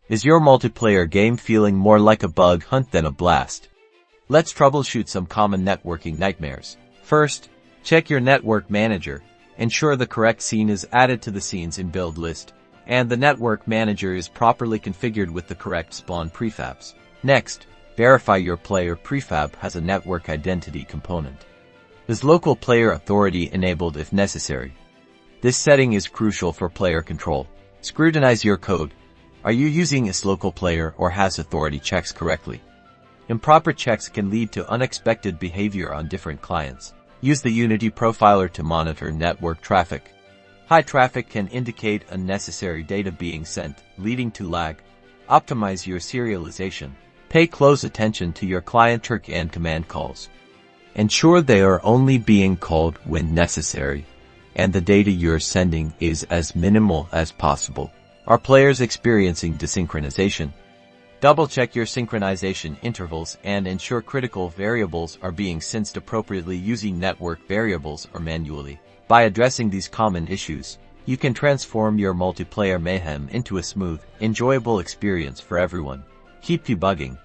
Is your multiplayer game feeling more like a bug hunt than a blast? Let's troubleshoot some common networking nightmares. First, check your network manager. Ensure the correct scene is added to the scenes in build list, and the network manager is properly configured with the correct spawn prefabs. Next, verify your player prefab has a network identity component. Is local player authority enabled if necessary? This setting is crucial for player control. Scrutinize your code. Are you using this local player or has authority checks correctly? Improper checks can lead to unexpected behavior on different clients. Use the Unity profiler to monitor network traffic. High traffic can indicate unnecessary data being sent, leading to lag. Optimize your serialization. Pay close attention to your ClientRpc and command calls. Ensure they are only being called when necessary, and the data you're sending is as minimal as possible. Are players experiencing desynchronization? Double-check your synchronization intervals and ensure critical variables are being synced appropriately using network variables or manually. By addressing these common issues, you can transform your multiplayer mayhem into a smooth, enjoyable experience for everyone. Keep debugging.